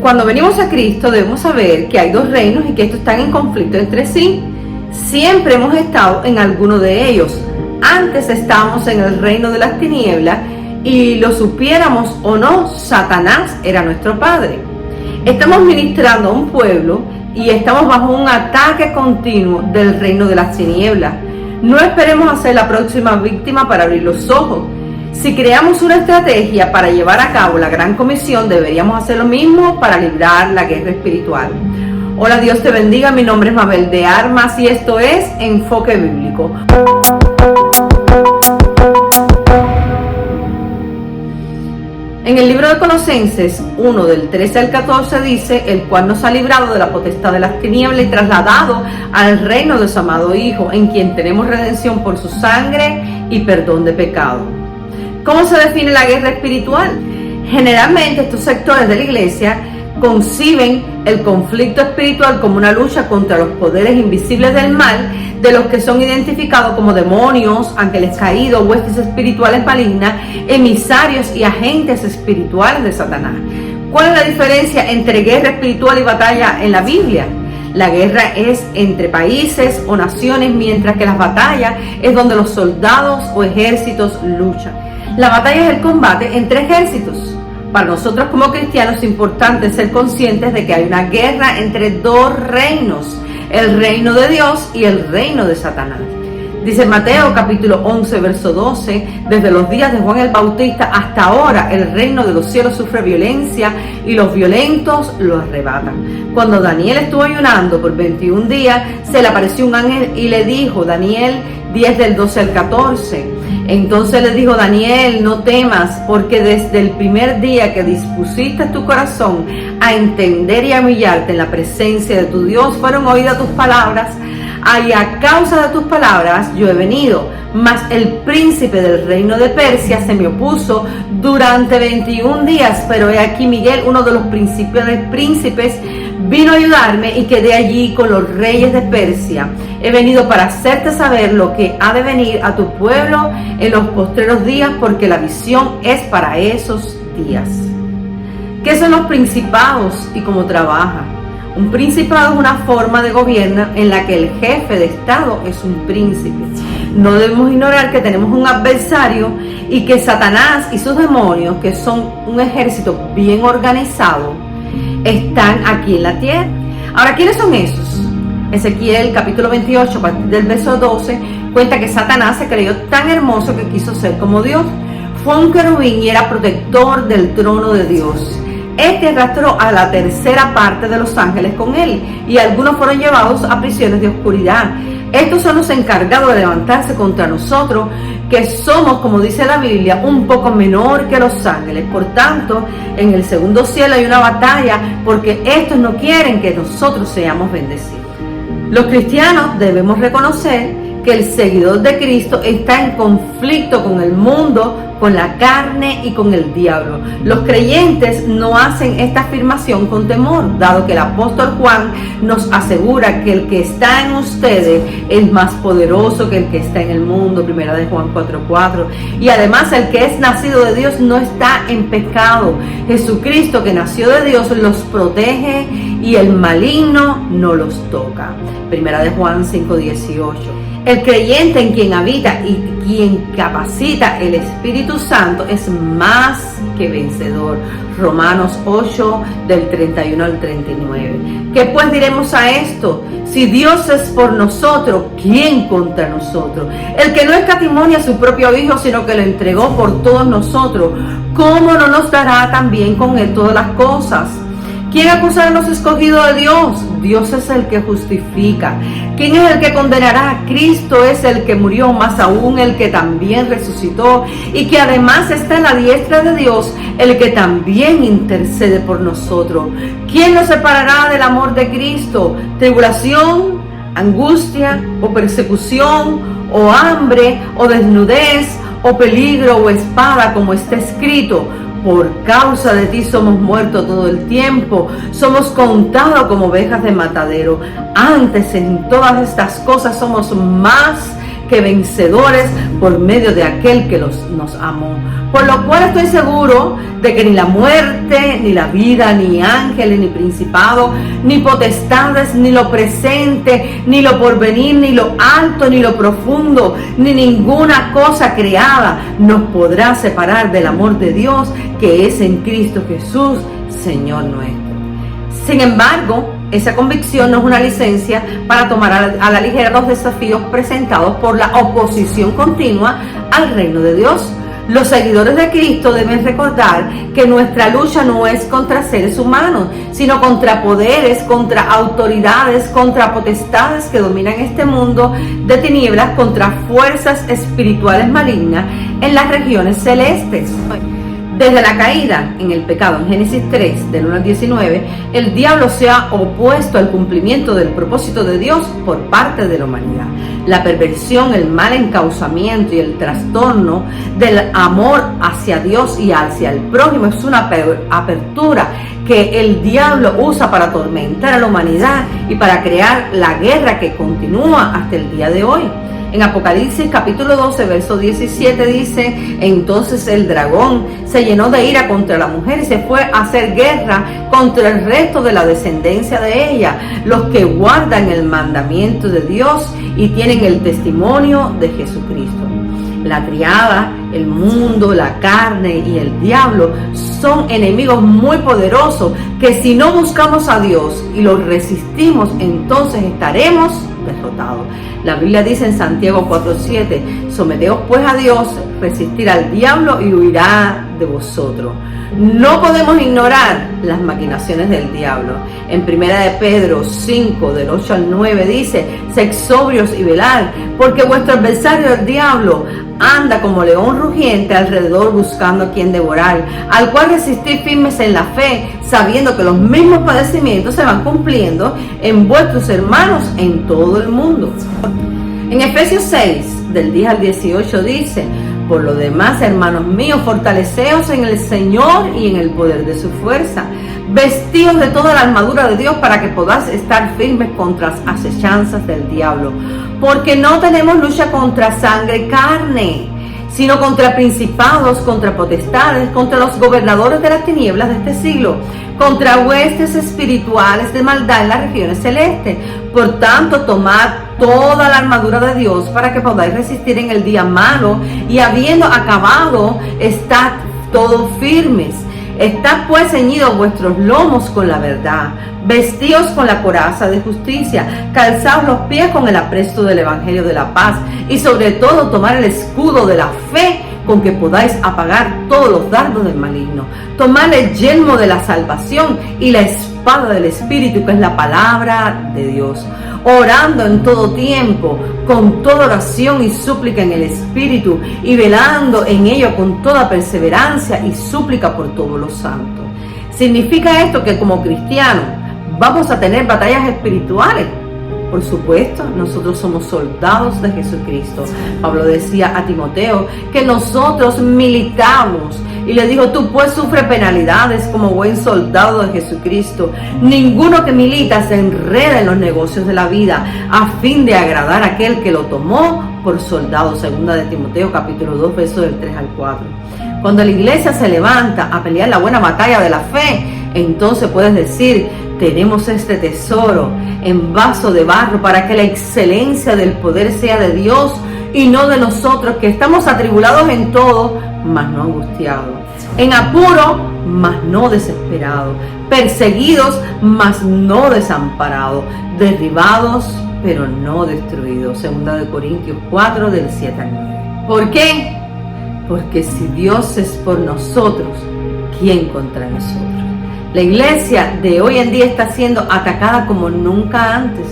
Cuando venimos a Cristo debemos saber que hay dos reinos y que estos están en conflicto entre sí. Siempre hemos estado en alguno de ellos. Antes estábamos en el reino de las tinieblas y lo supiéramos o no, Satanás era nuestro padre. Estamos ministrando a un pueblo y estamos bajo un ataque continuo del reino de las tinieblas. No esperemos a ser la próxima víctima para abrir los ojos. Si creamos una estrategia para llevar a cabo la gran comisión, deberíamos hacer lo mismo para librar la guerra espiritual. Hola, Dios te bendiga. Mi nombre es Mabel de Armas y esto es Enfoque Bíblico. En el libro de Colosenses 1, del 13 al 14 dice: el cual nos ha librado de la potestad de las tinieblas y trasladado al reino de su amado Hijo, en quien tenemos redención por su sangre y perdón de pecado. ¿Cómo se define la guerra espiritual? Generalmente estos sectores de la iglesia conciben el conflicto espiritual como una lucha contra los poderes invisibles del mal, de los que son identificados como demonios, ángeles caídos, huestes espirituales malignas, emisarios y agentes espirituales de Satanás. ¿Cuál es la diferencia entre guerra espiritual y batalla en la Biblia? La guerra es entre países o naciones, mientras que las batallas es donde los soldados o ejércitos luchan. La batalla es el combate entre ejércitos. Para nosotros como cristianos es importante ser conscientes de que hay una guerra entre dos reinos, el reino de Dios y el reino de Satanás. Dice Mateo capítulo 11 verso 12: desde los días de Juan el Bautista hasta ahora el reino de los cielos sufre violencia y los violentos lo arrebatan. Cuando Daniel estuvo ayunando por 21 días, se le apareció un ángel y le dijo, Daniel 10 del 12 al 14, entonces le dijo: Daniel, no temas, porque desde el primer día que dispusiste tu corazón a entender y a humillarte en la presencia de tu Dios, fueron oídas tus palabras, y a causa de tus palabras yo he venido. Mas el príncipe del reino de Persia se me opuso durante 21 días, pero he aquí Miguel, uno de los principales príncipes, vino a ayudarme y quedé allí con los reyes de Persia. He venido para hacerte saber lo que ha de venir a tu pueblo en los postreros días, porque la visión es para esos días. ¿Qué son los principados y cómo trabaja? Un principado es una forma de gobierno en la que el jefe de Estado es un príncipe. No debemos ignorar que tenemos un adversario y que Satanás y sus demonios, que son un ejército bien organizado, están aquí en la tierra. Ahora, ¿quiénes son esos? Ezequiel capítulo 28, a partir del verso 12, cuenta que Satanás se creyó tan hermoso que quiso ser como Dios. Fue un querubín y era protector del trono de Dios. Este arrastró a la tercera parte de los ángeles con él, y algunos fueron llevados a prisiones de oscuridad. Estos son los encargados de levantarse contra nosotros, que somos, como dice la Biblia, un poco menor que los ángeles. Por tanto, en el segundo cielo hay una batalla, porque estos no quieren que nosotros seamos bendecidos. Los cristianos debemos reconocer que el seguidor de Cristo está en conflicto con el mundo, con la carne y con el diablo. Los creyentes no hacen esta afirmación con temor, dado que el apóstol Juan nos asegura que el que está en ustedes es más poderoso que el que está en el mundo, primera de Juan 4:4. Y además el que es nacido de Dios no está en pecado. Jesucristo, que nació de Dios, los protege y el maligno no los toca. Primera de Juan 5:18. El creyente en quien habita y quien capacita el Espíritu Santo es más que vencedor. Romanos 8, del 31 al 39. ¿Qué pues diremos a esto? Si Dios es por nosotros, ¿quién contra nosotros? El que no escatimó a su propio Hijo, sino que lo entregó por todos nosotros, ¿cómo no nos dará también con él todas las cosas? ¿Quién acusará a los escogidos de Dios? Dios es el que justifica. ¿Quién es el que condenará? Cristo es el que murió, más aún el que también resucitó y que además está en la diestra de Dios, el que también intercede por nosotros. ¿Quién nos separará del amor de Cristo? ¿Tribulación, angustia o persecución o hambre o desnudez o peligro o espada, como está escrito? Por causa de ti somos muertos todo el tiempo, somos contados como ovejas de matadero. Antes en todas estas cosas somos más que vencedores por medio de aquel que nos amó. Por lo cual estoy seguro de que ni la muerte, ni la vida, ni ángeles, ni principados, ni potestades, ni lo presente, ni lo porvenir, ni lo alto, ni lo profundo, ni ninguna cosa creada nos podrá separar del amor de Dios que es en Cristo Jesús, Señor nuestro. Sin embargo, esa convicción no es una licencia para tomar a la ligera los desafíos presentados por la oposición continua al reino de Dios. Los seguidores de Cristo deben recordar que nuestra lucha no es contra seres humanos, sino contra poderes, contra autoridades, contra potestades que dominan este mundo de tinieblas, contra fuerzas espirituales malignas en las regiones celestes. Desde la caída en el pecado, en Génesis 3, del 1 al 19, el diablo se ha opuesto al cumplimiento del propósito de Dios por parte de la humanidad. La perversión, el mal encauzamiento y el trastorno del amor hacia Dios y hacia el prójimo es una apertura que el diablo usa para atormentar a la humanidad y para crear la guerra que continúa hasta el día de hoy. En Apocalipsis capítulo 12, verso 17 dice: entonces el dragón se llenó de ira contra la mujer y se fue a hacer guerra contra el resto de la descendencia de ella, los que guardan el mandamiento de Dios y tienen el testimonio de Jesucristo. La triada, el mundo, la carne y el diablo son enemigos muy poderosos que si no buscamos a Dios y los resistimos, entonces estaremos derrotados. La Biblia dice en Santiago 4:7: someteos pues a Dios, resistir al diablo y huirá de vosotros. No podemos ignorar las maquinaciones del diablo. En 1 de Pedro 5, del 8 al 9 dice: sed sobrios y velad, porque vuestro adversario el diablo anda como león rugiente alrededor buscando a quien devorar, al cual resistid firmes en la fe, sabiendo que los mismos padecimientos se van cumpliendo en vuestros hermanos en todo el mundo. En Efesios 6, del 10 al 18 dice: por lo demás, hermanos míos, fortaleceos en el Señor y en el poder de su fuerza. Vestíos de toda la armadura de Dios para que podáis estar firmes contra las acechanzas del diablo. Porque no tenemos lucha contra sangre y carne, sino contra principados, contra potestades, contra los gobernadores de las tinieblas de este siglo, contra huestes espirituales de maldad en las regiones celestes. Por tanto, tomad toda la armadura de Dios para que podáis resistir en el día malo, y habiendo acabado, estad todos firmes. Estad pues ceñidos vuestros lomos con la verdad, vestíos con la coraza de justicia, calzaos los pies con el apresto del evangelio de la paz, y sobre todo tomar el escudo de la fe, con que podáis apagar todos los dardos del maligno. Tomad el yelmo de la salvación y la espada del Espíritu, que es la palabra de Dios, orando en todo tiempo, con toda oración y súplica en el Espíritu, y velando en ello con toda perseverancia y súplica por todos los santos. ¿Significa esto que como cristianos vamos a tener batallas espirituales? Por supuesto, nosotros somos soldados de Jesucristo. Pablo decía a Timoteo que nosotros militamos, y le dijo: tú pues sufre penalidades como buen soldado de Jesucristo. Ninguno que milita se enreda en los negocios de la vida a fin de agradar a aquel que lo tomó por soldado. Segunda de Timoteo capítulo 2, versos del 3 al 4. Cuando la iglesia se levanta a pelear la buena batalla de la fe, entonces puedes decir: tenemos este tesoro en vaso de barro para que la excelencia del poder sea de Dios y no de nosotros, que estamos atribulados en todo, mas no angustiados, en apuro, mas no desesperados, perseguidos, mas no desamparados, derribados, pero no destruidos. Segunda de Corintios 4, del 7 al 9. ¿Por qué? Porque si Dios es por nosotros, ¿quién contra nosotros? La iglesia de hoy en día está siendo atacada como nunca antes.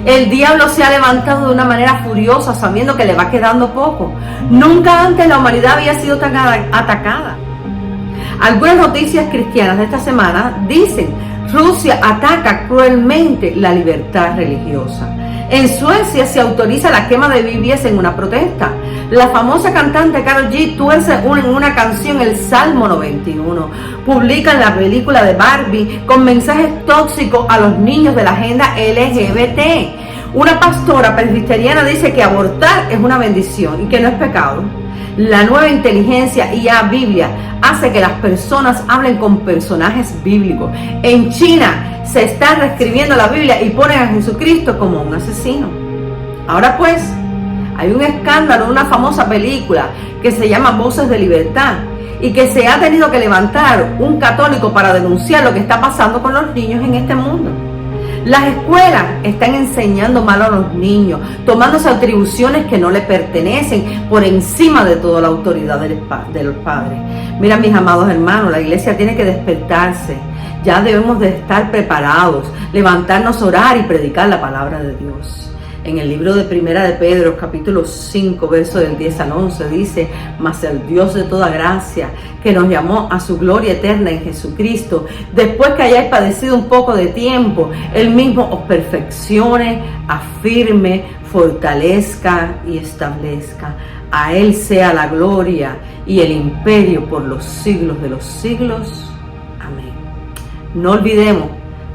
El diablo se ha levantado de una manera furiosa, sabiendo que le va quedando poco. Nunca antes la humanidad había sido tan atacada. Algunas noticias cristianas de esta semana dicen: Rusia ataca cruelmente la libertad religiosa. En Suecia se autoriza la quema de Biblias en una protesta. La famosa cantante Karol G tuerce en una canción el Salmo 91. Publican la película de Barbie con mensajes tóxicos a los niños de la agenda LGBT. Una pastora presbiteriana dice que abortar es una bendición y que no es pecado. La nueva inteligencia y la Biblia hace que las personas hablen con personajes bíblicos. En China se está reescribiendo la Biblia y ponen a Jesucristo como un asesino. Ahora pues, hay un escándalo de una famosa película que se llama Voces de Libertad y que se ha tenido que levantar un católico para denunciar lo que está pasando con los niños en este mundo. Las escuelas están enseñando mal a los niños, tomándose atribuciones que no le pertenecen por encima de toda la autoridad de los padres. Mira, mis amados hermanos, la iglesia tiene que despertarse. Ya debemos de estar preparados, levantarnos, orar y predicar la palabra de Dios. En el libro de Primera de Pedro, capítulo 5, verso del 10 al 11, dice: mas el Dios de toda gracia, que nos llamó a su gloria eterna en Jesucristo, después que hayáis padecido un poco de tiempo, Él mismo os perfeccione, afirme, fortalezca y establezca. A Él sea la gloria y el imperio por los siglos de los siglos. Amén. No olvidemos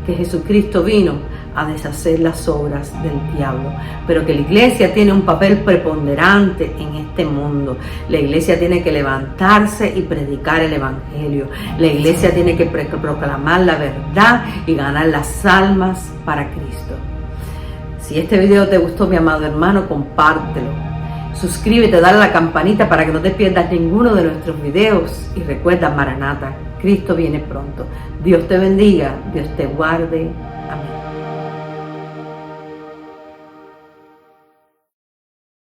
que Jesucristo vino a deshacer las obras del diablo, pero que la iglesia tiene un papel preponderante en este mundo. La iglesia tiene que levantarse y predicar el evangelio. La iglesia tiene que proclamar la verdad y ganar las almas para Cristo. Si este video te gustó, mi amado hermano, compártelo. Suscríbete, dale a la campanita para que no te pierdas ninguno de nuestros videos. Y recuerda, Maranata, Cristo viene pronto. Dios te bendiga, Dios te guarde. Amén.